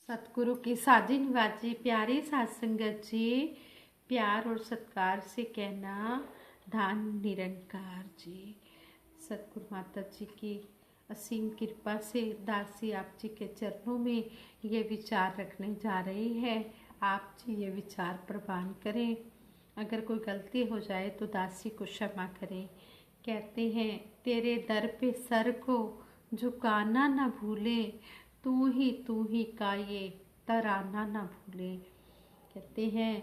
सतगुरु की साजी निवाजी प्यारी साध संगत जी, प्यार और सत्कार से कहना धान निरंकार जी। सतगुरु माता जी की असीम कृपा से दासी आप जी के चरणों में ये विचार रखने जा रही है। आप जी ये विचार प्रवान करें। अगर कोई गलती हो जाए तो दासी को क्षमा करें। कहते हैं, तेरे दर पे सर को झुकाना न भूले, तू ही का ये तराना न भूले। कहते हैं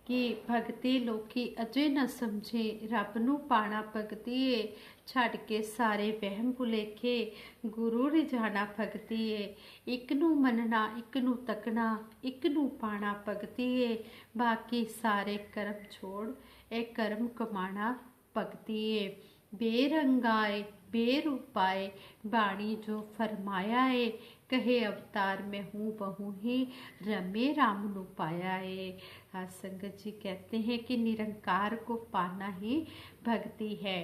कि भगते लोकी अजे न समझे, रब नू पाना भगतीए, छड़ के सारे वहम भुलेखे, गुरु रिझाना भगतीए। एक नू मनना एक नू तकना, एक नू पाना भगतीए, बाकी सारे कर्म छोड़ ए कर्म कमाना भगतीए। बेरंगाए बेरूपाए बाणी जो फरमाया है, कहे अवतार में हूँ बहु ही रमे राम नु पाया है। हाँ संगत जी, कहते हैं कि निरंकार को पाना ही भक्ति है।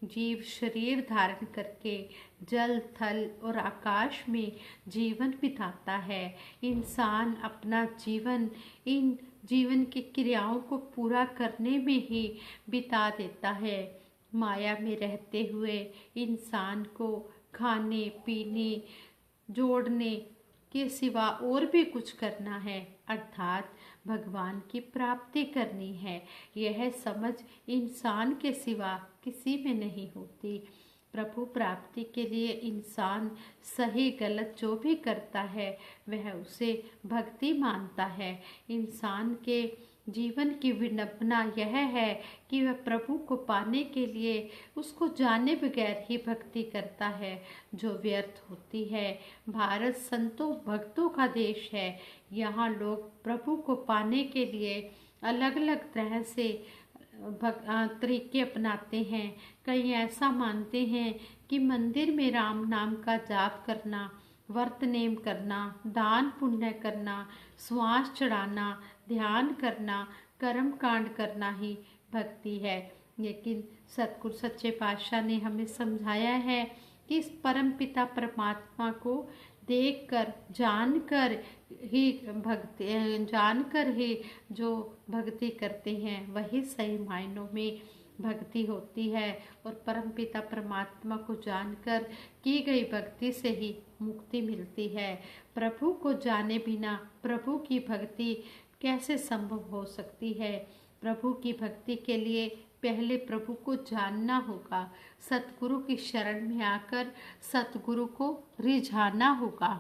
जीव शरीर धारण करके जल थल और आकाश में जीवन बिताता है। इंसान अपना जीवन इन जीवन की क्रियाओं को पूरा करने में ही बिता देता है। माया में रहते हुए इंसान को खाने पीने जोड़ने के सिवा और भी कुछ करना है, अर्थात भगवान की प्राप्ति करनी है। यह समझ इंसान के सिवा किसी में नहीं होती। प्रभु प्राप्ति के लिए इंसान सही गलत जो भी करता है वह उसे भक्ति मानता है। इंसान के जीवन की विडंबना यह है कि वह प्रभु को पाने के लिए उसको जाने बगैर ही भक्ति करता है, जो व्यर्थ होती है। भारत संतों भक्तों का देश है। यहाँ लोग प्रभु को पाने के लिए अलग अलग तरह से तरीके अपनाते हैं। कई ऐसा मानते हैं कि मंदिर में राम नाम का जाप करना, व्रत नेम करना, दान पुण्य करना, श्वास चढ़ाना, ध्यान करना, कर्म कांड करना ही भक्ति है। लेकिन सतगुरु सच्चे पातशाह ने हमें समझाया है कि इस परम पिता परमात्मा को देखकर जानकर ही जो भक्ति करते हैं वही सही मायनों में भक्ति होती है। और परम पिता परमात्मा को जानकर की गई भक्ति से ही मुक्ति मिलती है। प्रभु को जाने बिना प्रभु की भक्ति कैसे संभव हो सकती है? प्रभु की भक्ति के लिए पहले प्रभु को जानना होगा। सतगुरु की शरण में आकर सतगुरु को रिझाना होगा।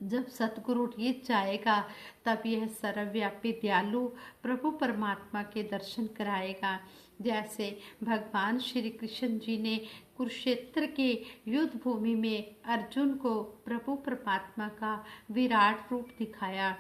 जब सतगुरु रिझ जाएगा तब यह सर्वव्यापी दयालु प्रभु परमात्मा के दर्शन कराएगा। जैसे भगवान श्री कृष्ण जी ने कुरुक्षेत्र के युद्ध भूमि में अर्जुन को प्रभु परमात्मा का विराट रूप दिखाया।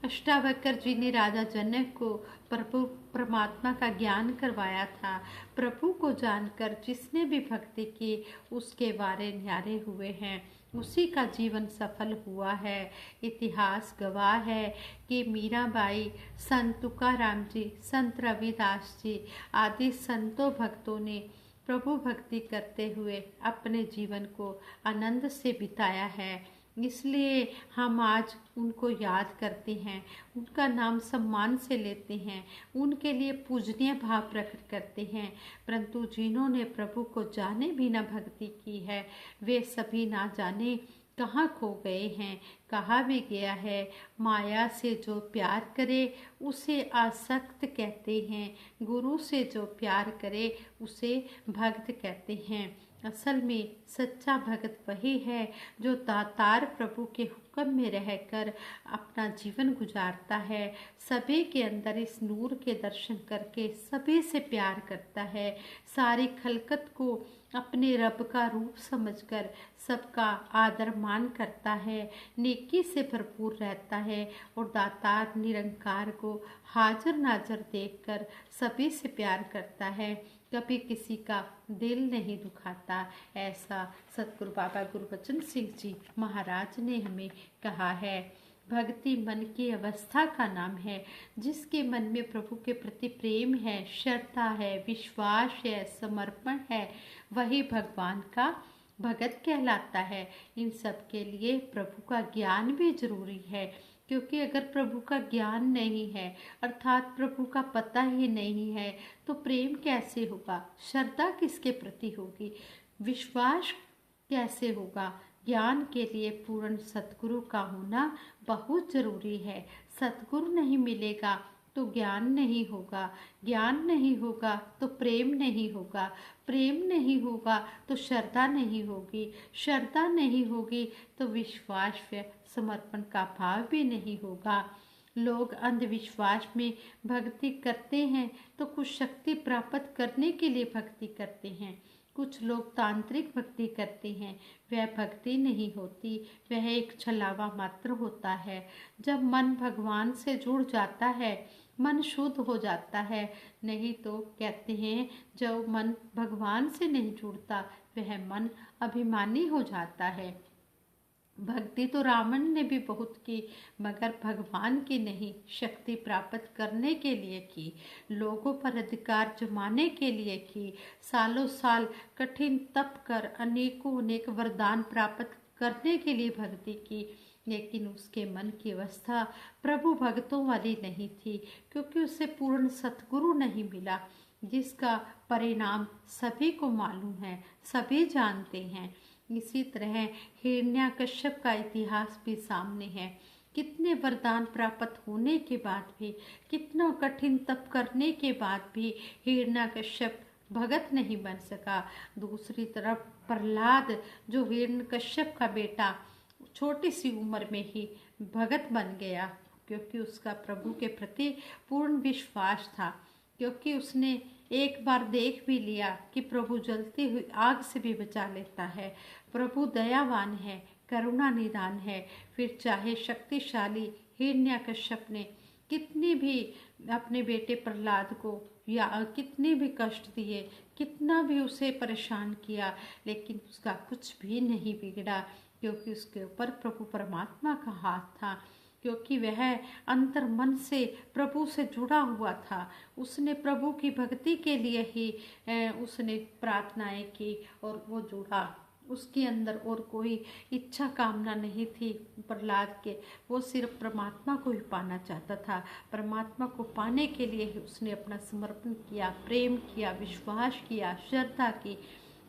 अष्टावक्र जी ने राजा जनक को प्रभु परमात्मा का ज्ञान करवाया था। प्रभु को जानकर जिसने भी भक्ति की उसके वारे न्यारे हुए हैं, उसी का जीवन सफल हुआ है। इतिहास गवाह है कि मीराबाई, संत तुकाराम जी, संत रविदास जी आदि संतों भक्तों ने प्रभु भक्ति करते हुए अपने जीवन को आनंद से बिताया है। इसलिए हम आज उनको याद करते हैं, उनका नाम सम्मान से लेते हैं, उनके लिए पूजनीय भाव प्रकट करते हैं। परंतु जिन्होंने प्रभु को जाने बिना भक्ति की है वे सभी ना जाने कहाँ खो गए हैं। कहा भी गया है, माया से जो प्यार करे उसे आसक्त कहते हैं, गुरु से जो प्यार करे उसे भक्त कहते हैं। असल में सच्चा भक्त वही है जो दातार प्रभु के हुक्म में रहकर अपना जीवन गुजारता है। सभी के अंदर इस नूर के दर्शन करके सभी से प्यार करता है। सारी खलकत को अपने रब का रूप समझकर सबका आदर मान करता है, नेकी से भरपूर रहता है और दातार निरंकार को हाजिर नाजर देखकर सभी से प्यार करता है, कभी किसी का दिल नहीं दुखाता। ऐसा सतगुरु बाबा गुरबचन सिंह जी महाराज ने हमें कहा है। भक्ति मन की अवस्था का नाम है। जिसके मन में प्रभु के प्रति प्रेम है, श्रद्धा है, विश्वास है, समर्पण है, वही भगवान का भगत कहलाता है। इन सब के लिए प्रभु का ज्ञान भी जरूरी है, क्योंकि अगर प्रभु का ज्ञान नहीं है अर्थात प्रभु का पता ही नहीं है तो प्रेम कैसे होगा, श्रद्धा किसके प्रति होगी, विश्वास कैसे होगा। ज्ञान के लिए पूर्ण सतगुरु का होना बहुत जरूरी है। सतगुरु नहीं मिलेगा तो ज्ञान नहीं होगा, ज्ञान नहीं होगा तो प्रेम नहीं होगा, प्रेम नहीं होगा तो श्रद्धा नहीं होगी, श्रद्धा नहीं होगी तो विश्वास व समर्पण का भाव भी नहीं होगा। लोग अंधविश्वास में भक्ति करते हैं तो कुछ शक्ति प्राप्त करने के लिए भक्ति करते हैं। कुछ लोग तांत्रिक भक्ति करते हैं, वह भक्ति नहीं होती, वह एक छलावा मात्र होता है। जब मन भगवान से जुड़ जाता है मन शुद्ध हो जाता है। नहीं तो कहते हैं जब मन भगवान से नहीं जुड़ता वह मन अभिमानी हो जाता है। भक्ति तो रावण ने भी बहुत की, मगर भगवान की नहीं, शक्ति प्राप्त करने के लिए की, लोगों पर अधिकार जमाने के लिए की। सालों साल कठिन तप कर अनेकों अनेक वरदान प्राप्त करने के लिए भक्ति की, लेकिन उसके मन की अवस्था प्रभु भक्तों वाली नहीं थी, क्योंकि उसे पूर्ण सतगुरु नहीं मिला, जिसका परिणाम सभी को मालूम है, सभी जानते हैं। इसी तरह हिरण्याकश्यप का इतिहास भी सामने है। कितने वरदान प्राप्त होने के बाद भी, कितना कठिन तप करने के बाद भी हिरण्याकश्यप भगत नहीं बन सका। दूसरी तरफ प्रहलाद, जो हिरण्यकश्यप का बेटा, छोटी सी उम्र में ही भगत बन गया, क्योंकि उसका प्रभु के प्रति पूर्ण विश्वास था, क्योंकि उसने एक बार देख भी लिया कि प्रभु जलती हुई आग से भी बचा लेता है। प्रभु दयावान है, करुणा निदान है। फिर चाहे शक्तिशाली हिरण्याकश्यप ने कितनी भी अपने बेटे प्रहलाद को या कितने भी कष्ट दिए, कितना भी उसे परेशान किया, लेकिन उसका कुछ भी नहीं बिगड़ा, क्योंकि उसके ऊपर प्रभु परमात्मा का हाथ था, क्योंकि वह अंतर मन से प्रभु से जुड़ा हुआ था। उसने प्रभु की भक्ति के लिए ही उसने प्रार्थनाएं की और वो जुड़ा। उसके अंदर और कोई इच्छा कामना नहीं थी प्रहलाद के, वो सिर्फ परमात्मा को ही पाना चाहता था। परमात्मा को पाने के लिए ही उसने अपना समर्पण किया, प्रेम किया, विश्वास किया, श्रद्धा की।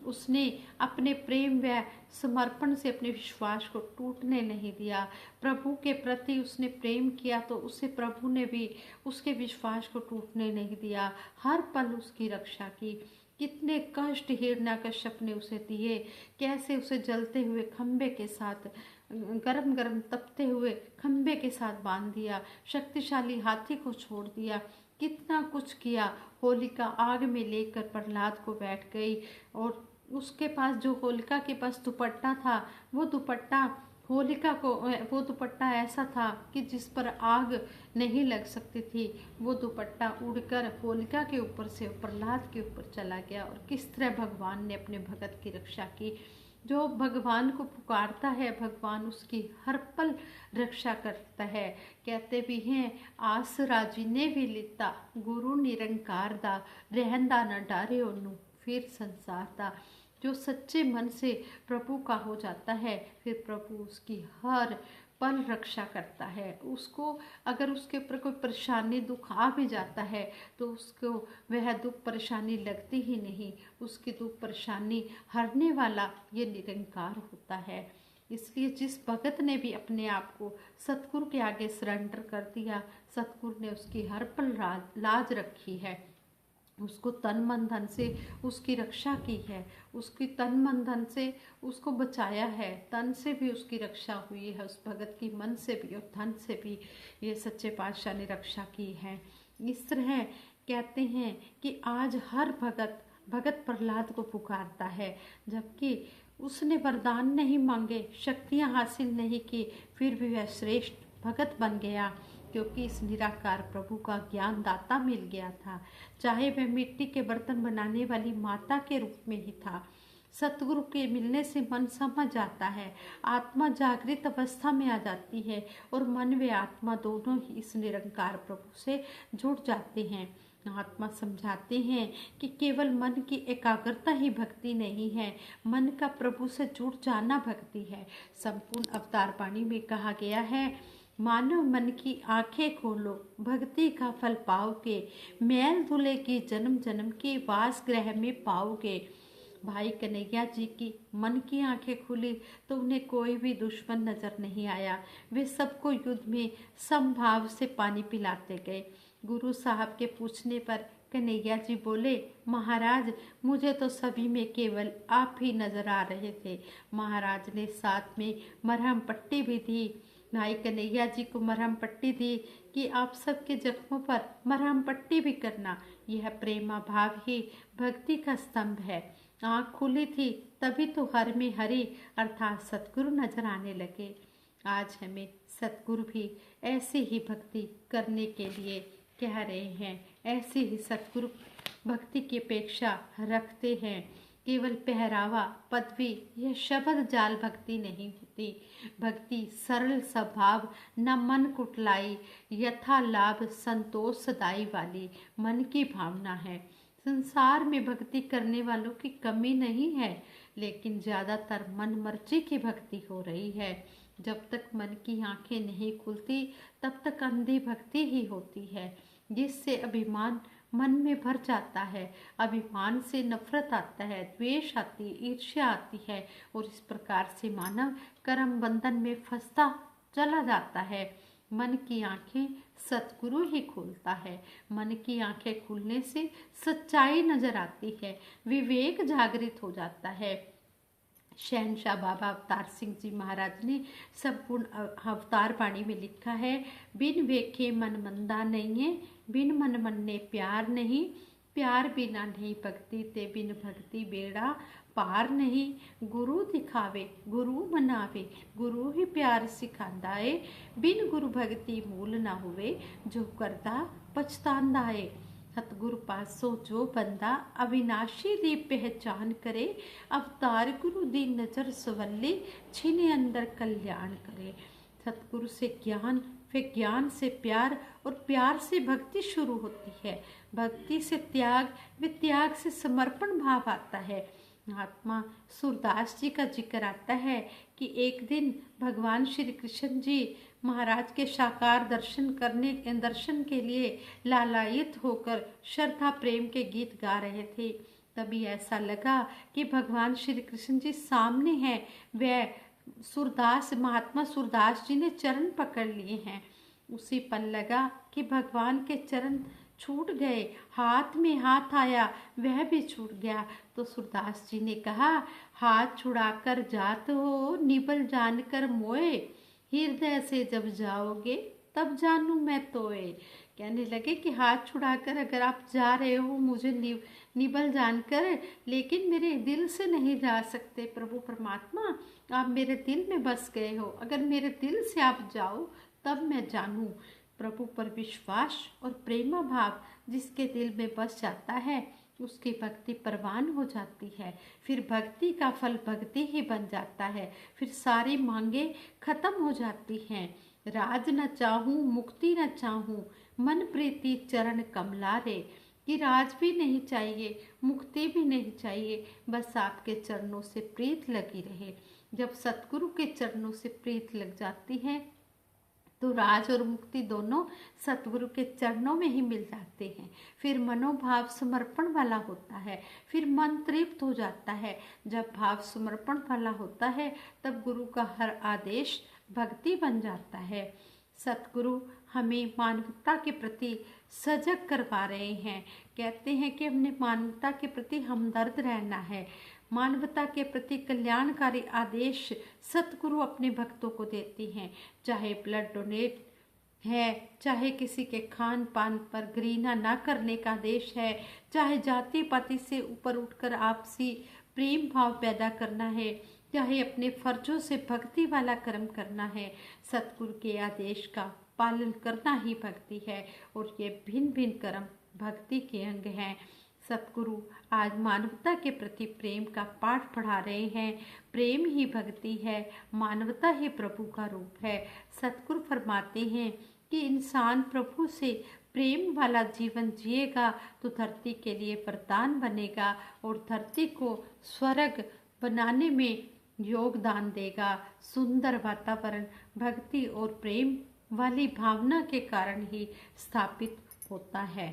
उसने अपने प्रेम व समर्पण से अपने विश्वास को टूटने नहीं दिया। प्रभु के प्रति उसने प्रेम किया तो उसे प्रभु ने भी उसके विश्वास को टूटने नहीं दिया। हर पल उसकी रक्षा की। कितने कष्ट हिरण्याकश्यप ने उसे दिए, कैसे उसे जलते हुए खंबे के साथ, गरम गरम तपते हुए खंबे के साथ बांध दिया, शक्तिशाली हाथी को छोड़ दिया, कितना कुछ किया। होलिका आग में लेकर प्रहलाद को बैठ गई और उसके पास जो होलिका के पास दुपट्टा था, वो दुपट्टा होलिका को, वो दुपट्टा ऐसा था कि जिस पर आग नहीं लग सकती थी। वो दुपट्टा उड़कर होलिका के ऊपर से प्रहलाद के ऊपर चला गया। और किस तरह भगवान ने अपने भगत की रक्षा की। जो भगवान को पुकारता है भगवान उसकी हर पल रक्षा करता है। कहते भी हैं आस राजी ने भी लिता, गुरु निरंकार दा, रहंदा न डारे ओनू फिर संसार दा। जो सच्चे मन से प्रभु का हो जाता है फिर प्रभु उसकी हर पल रक्षा करता है। उसको अगर उसके ऊपर कोई परेशानी दुख आ भी जाता है तो उसको वह दुख परेशानी लगती ही नहीं। उसकी दुख परेशानी हरने वाला ये निरंकार होता है। इसलिए जिस भगत ने भी अपने आप को सतगुरु के आगे सरेंडर कर दिया, सतगुरु ने उसकी हर पल लाज रखी है, उसको तन मन धन से उसकी रक्षा की है, उसकी तन मन धन से उसको बचाया है। तन से भी उसकी रक्षा हुई है उस भगत की, मन से भी और धन से भी ये सच्चे पातशाह ने रक्षा की है। इस तरह कहते हैं कि आज हर भगत प्रहलाद को पुकारता है, जबकि उसने वरदान नहीं मांगे, शक्तियाँ हासिल नहीं की, फिर भी वह श्रेष्ठ भगत बन गया, क्योंकि इस निराकार प्रभु का ज्ञान दाता मिल गया था। चाहे वह मिट्टी के बर्तन बनाने वाली माता के रूप में ही था। सतगुरु के मिलने से मन समझ जाता है, आत्मा जागृत अवस्था में आ जाती है और मन व आत्मा दोनों ही इस निरंकार प्रभु से जुड़ जाते हैं। महात्मा समझाते हैं कि केवल मन की एकाग्रता ही भक्ति नहीं है, मन का प्रभु से जुड़ जाना भक्ति है। संपूर्ण अवतार वाणी में कहा गया है, मानव मन की आंखें खोलो, भक्ति का फल पाओगे, मैल धुले की जन्म जन्म की वास ग्रह में पाओगे। भाई कन्हैया जी की मन की आंखें खुली तो उन्हें कोई भी दुश्मन नजर नहीं आया। वे सबको युद्ध में समभाव से पानी पिलाते गए। गुरु साहब के पूछने पर कन्हैया जी बोले, महाराज मुझे तो सभी में केवल आप ही नजर आ रहे थे। महाराज ने साथ में मरहम पट्टी भी दी। भाई कन्हैया जी को मरहम पट्टी दी कि आप सबके जख्मों पर मरहम पट्टी भी करना। यह प्रेमा भाव ही भक्ति का स्तंभ है। आँख खुली थी तभी तो हर में हरि अर्थात सतगुरु नजर आने लगे। आज हमें सतगुरु भी ऐसी ही भक्ति करने के लिए कह रहे हैं, ऐसी ही सतगुरु भक्ति की अपेक्षा रखते हैं। केवल पहरावा पदवी यह शब्द जाल भक्ति नहीं होती। भक्ति सरल स्वभाव, न मन कुटलाई, यथा लाभ संतोष सदाई वाली मन की भावना है। संसार में भक्ति करने वालों की कमी नहीं है, लेकिन ज़्यादातर मन मर्जी की भक्ति हो रही है। जब तक मन की आंखें नहीं खुलती तब तक अंधी भक्ति ही होती है, जिससे अभिमान मन में भर जाता है। अभिमान से नफरत आता है, द्वेष आती, ईर्ष्या आती है और इस प्रकार से मानव कर्म बंधन में फंसता चला जाता है। मन की आंखें सतगुरु ही खोलता है। मन की आंखें खुलने से सच्चाई नजर आती है, विवेक जागृत हो जाता है। शहनशाह बाबा अवतार सिंह जी महाराज ने संपूर्ण अवतार वाणी में लिखा है, बिन वेखे मन मंदा नहीं है, बिन मन मन्ने प्यार नहीं, प्यार बिना नहीं भक्ति ते बिन भक्ति बेड़ा पार नहीं। गुरु दिखावे गुरु मनावे, गुरु ही प्यार सिखांदा है, बिन गुरु भक्ति मूल ना हुए, जो करदा पछतांदा है। सतगुरु पासों जो बंदा अविनाशी दी पहचान करे, अवतार गुरु दी नजर सवल्ले, छीने अंदर कल्याण करे। सतगुरु से ज्ञान, फिर ज्ञान से प्यार और प्यार से भक्ति शुरू होती है। भक्ति से त्याग, व त्याग से समर्पण भाव आता है। महात्मा सूरदास जी का जिक्र आता है कि एक दिन भगवान श्री कृष्ण जी महाराज के साकार दर्शन के लिए लालायित होकर श्रद्धा प्रेम के गीत गा रहे थे। तभी ऐसा लगा कि भगवान श्री कृष्ण जी सामने हैं। वह महात्मा सूरदास जी ने चरण पकड़ लिए हैं। उसी पल लगा कि भगवान के चरण छूट गए, हाथ में हाथ आया वह भी छूट गया। तो सूरदास जी ने कहा, हाथ छुड़ाकर जात हो निबल जानकर मोए, हृदय से जब जाओगे तब जानू मैं तोए। कहने लगे कि हाथ छुड़ाकर अगर आप जा रहे हो मुझे निबल जानकर, लेकिन मेरे दिल से नहीं जा सकते। प्रभु परमात्मा आप मेरे दिल में बस गए हो, अगर मेरे दिल से आप जाओ तब मैं जानूं। प्रभु पर विश्वास और प्रेमा भाव जिसके दिल में बस जाता है उसकी भक्ति परवान हो जाती है। फिर भक्ति का फल भक्ति ही बन जाता है। फिर सारी मांगे खत्म हो जाती हैं। राज न चाहूं मुक्ति न चाहूं, मन प्रीति चरण कमला रे। कि राज भी नहीं चाहिए, मुक्ति भी नहीं चाहिए, बस आपके चरणों से प्रीत लगी रहे। जब सतगुरु के चरणों से प्रीत लग जाती है तो राज और मुक्ति दोनों सतगुरु के चरणों में ही मिल जाते हैं। फिर मनोभाव समर्पण वाला होता है, फिर मन तृप्त हो जाता है। जब भाव समर्पण वाला होता है तब गुरु का हर आदेश भक्ति बन जाता है। सतगुरु हमें मानवता के प्रति सजग करवा रहे हैं। कहते हैं कि हमने मानवता के प्रति हमदर्द रहना है। मानवता के प्रति कल्याणकारी आदेश सतगुरु अपने भक्तों को देती हैं। चाहे ब्लड डोनेट है, चाहे किसी के खान पान पर घृणा ना करने का आदेश है, चाहे जाति पाति से ऊपर उठकर आपसी प्रेम भाव पैदा करना है, चाहे अपने फर्जों से भक्ति वाला कर्म करना है, सतगुरु के आदेश का पालन करना ही भक्ति है। और ये भिन्न भिन्न कर्म भक्ति के अंग हैं। सतगुरु आज मानवता के प्रति प्रेम का पाठ पढ़ा रहे हैं। प्रेम ही भक्ति है, मानवता ही प्रभु का रूप है। सतगुरु फरमाते हैं कि इंसान प्रभु से प्रेम वाला जीवन जिएगा तो धरती के लिए वरदान बनेगा और धरती को स्वर्ग बनाने में योगदान देगा। सुंदर वातावरण भक्ति और प्रेम वाली भावना के कारण ही स्थापित होता है।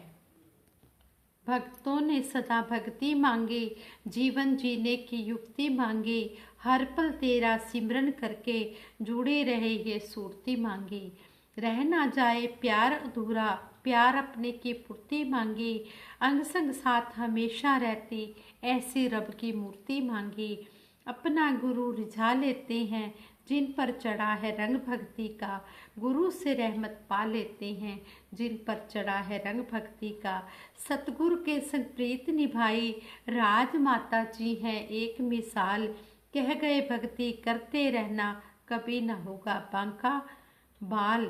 भक्तों ने सदा भक्ति मांगी, जीवन जीने की युक्ति मांगी, हर पल तेरा सिमरन करके जुड़े रहे ये सूरती मांगी। रह ना जाए प्यार अधूरा, प्यार अपने की पूर्ति मांगी, अंग संग साथ हमेशा रहती ऐसी रब की मूर्ति मांगी। अपना गुरु रिझा लेते हैं जिन पर चढ़ा है रंग भक्ति का, गुरु से रहमत पा लेते हैं जिन पर चढ़ा है रंग भक्ति का। सतगुरु के संग प्रीत निभाई राजमाता जी हैं एक मिसाल, कह गए भक्ति करते रहना कभी न होगा बांका बाल।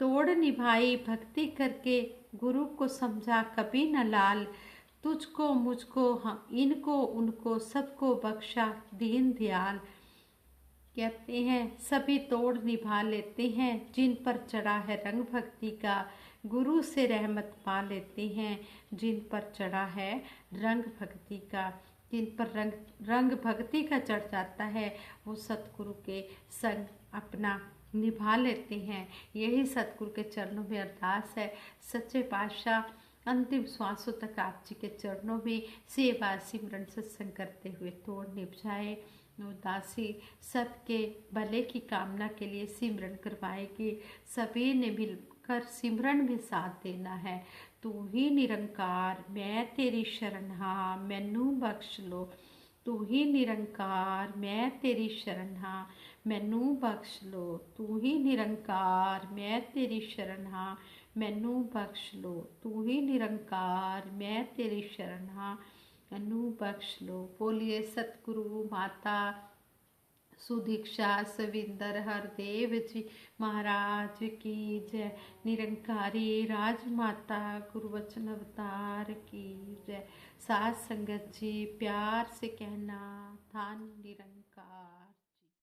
तोड़ निभाई भक्ति करके गुरु को समझा कभी न लाल, तुझको मुझको हम इनको उनको सबको बख्शा दीन दयाल। कहते हैं सभी तोड़ निभा लेते हैं जिन पर चढ़ा है रंग भक्ति का, गुरु से रहमत पा लेते हैं जिन पर चढ़ा है रंग भक्ति का। जिन पर रंग भक्ति का चढ़ जाता है वो सतगुरु के संग अपना निभा लेते हैं। यही सतगुरु के चरणों में अरदास है। सच्चे पातशाह अंतिम श्वासों तक आप जी के चरणों में सेवा सिमरन सत्संग करते हुए तोड़ निभाए। उदासी सबके भले की कामना के लिए सिमरन करवाएगी। सभी ने मिलकर सिमरन में साथ देना है। तू ही निरंकार मैं तेरी शरण हाँ मैनू बख्श लो, तू ही निरंकार मैं तेरी शरण हाँ मैनू बख्श लो, तू ही निरंकार मैं तेरी शरण हाँ मैनू बख्श लो, तू ही निरंकार मैं तेरी शरण हाँ मैनू बख्श लो। बोलिए सतगुरु माता सुदीक्षा सविंदर हरदेव जी महाराज की जय। निरंकारी राजमाता गुरुवचन अवतार की जय। साथ संगत जी प्यार से कहना धन निरंकार।